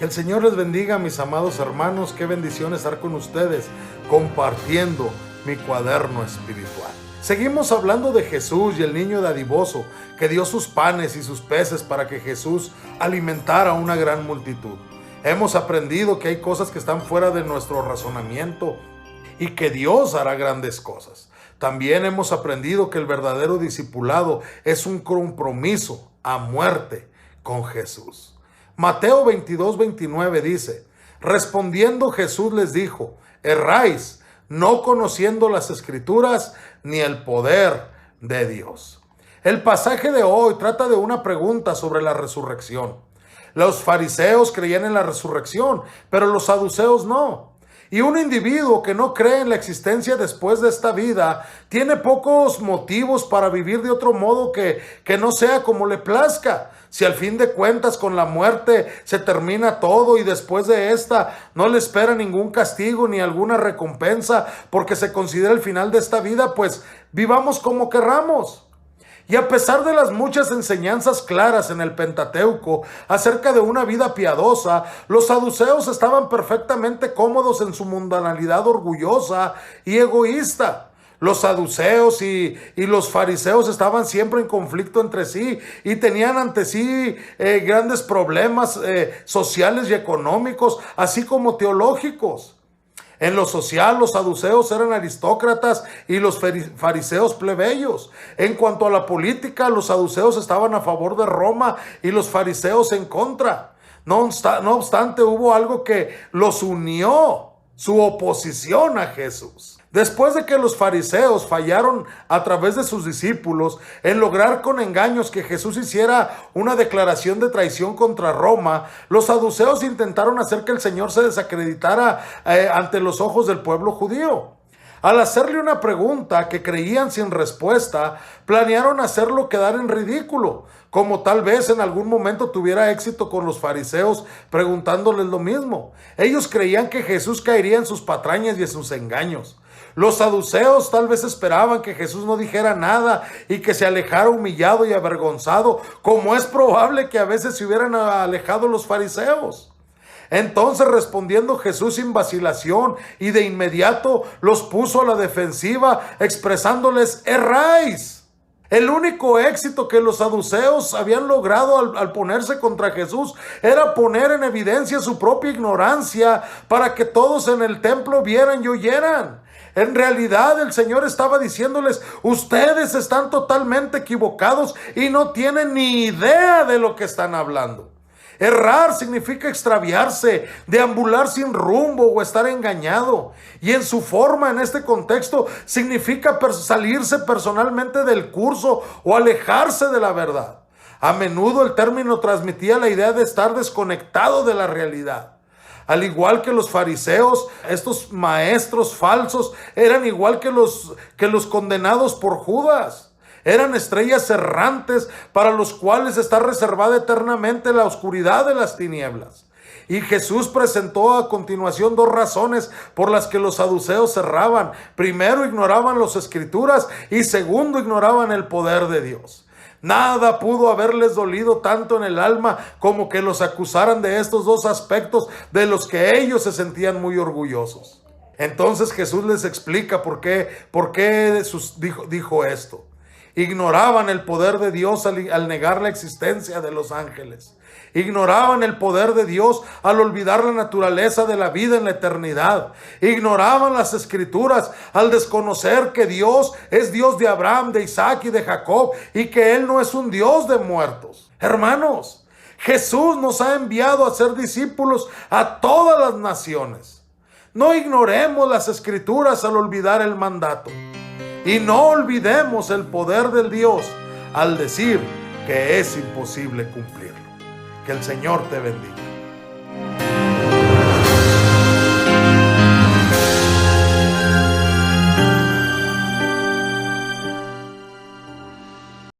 Que el Señor les bendiga, mis amados hermanos. Qué bendición estar con ustedes compartiendo mi cuaderno espiritual. Seguimos hablando de Jesús y el niño dadivoso que dio sus panes y sus peces para que Jesús alimentara a una gran multitud. Hemos aprendido que hay cosas que están fuera de nuestro razonamiento y que Dios hará grandes cosas. También hemos aprendido que el verdadero discipulado es un compromiso a muerte con Jesús. Mateo 22:29 dice: respondiendo Jesús les dijo: erráis, no conociendo las Escrituras ni el poder de Dios. El pasaje de hoy trata de una pregunta sobre la resurrección. Los fariseos creían en la resurrección, pero los saduceos no. Y un individuo que no cree en la existencia después de esta vida tiene pocos motivos para vivir de otro modo que no sea como le plazca. Si al fin de cuentas con la muerte se termina todo y después de esta no le espera ningún castigo ni alguna recompensa porque se considera el final de esta vida, pues vivamos como querramos. Y a pesar de las muchas enseñanzas claras en el Pentateuco acerca de una vida piadosa, los saduceos estaban perfectamente cómodos en su mundanalidad orgullosa y egoísta. Los saduceos y los fariseos estaban siempre en conflicto entre sí y tenían ante sí grandes problemas sociales y económicos, así como teológicos. En lo social, los saduceos eran aristócratas y los fariseos plebeyos. En cuanto a la política, los saduceos estaban a favor de Roma y los fariseos en contra. No obstante, hubo algo que los unió: su oposición a Jesús. Después de que los fariseos fallaron a través de sus discípulos en lograr con engaños que Jesús hiciera una declaración de traición contra Roma, los saduceos intentaron hacer que el Señor se desacreditara ante los ojos del pueblo judío. Al hacerle una pregunta que creían sin respuesta, planearon hacerlo quedar en ridículo, como tal vez en algún momento tuviera éxito con los fariseos preguntándoles lo mismo. Ellos creían que Jesús caería en sus patrañas y en sus engaños. Los saduceos tal vez esperaban que Jesús no dijera nada y que se alejara humillado y avergonzado, como es probable que a veces se hubieran alejado los fariseos. Entonces, respondiendo Jesús sin vacilación y de inmediato los puso a la defensiva, expresándoles: erráis. El único éxito que los saduceos habían logrado al ponerse contra Jesús era poner en evidencia su propia ignorancia para que todos en el templo vieran y oyeran. En realidad, el Señor estaba diciéndoles: ustedes están totalmente equivocados y no tienen ni idea de lo que están hablando. Errar significa extraviarse, deambular sin rumbo o estar engañado. Y en su forma, en este contexto, significa salirse personalmente del curso o alejarse de la verdad. A menudo el término transmitía la idea de estar desconectado de la realidad. Al igual que los fariseos, estos maestros falsos eran igual que los condenados por Judas. Eran estrellas errantes para los cuales está reservada eternamente la oscuridad de las tinieblas. Y Jesús presentó a continuación dos razones por las que los saduceos erraban. Primero, ignoraban las Escrituras y segundo, ignoraban el poder de Dios. Nada pudo haberles dolido tanto en el alma como que los acusaran de estos dos aspectos de los que ellos se sentían muy orgullosos. Entonces Jesús les explica por qué dijo esto. Ignoraban el poder de Dios al negar la existencia de los ángeles. Ignoraban el poder de Dios al olvidar la naturaleza de la vida en la eternidad. Ignoraban las Escrituras al desconocer que Dios es Dios de Abraham, de Isaac y de Jacob y que Él no es un Dios de muertos. Hermanos, Jesús nos ha enviado a ser discípulos a todas las naciones. No ignoremos las Escrituras al olvidar el mandato. Y no olvidemos el poder del Dios al decir que es imposible cumplirlo. Que el Señor te bendiga.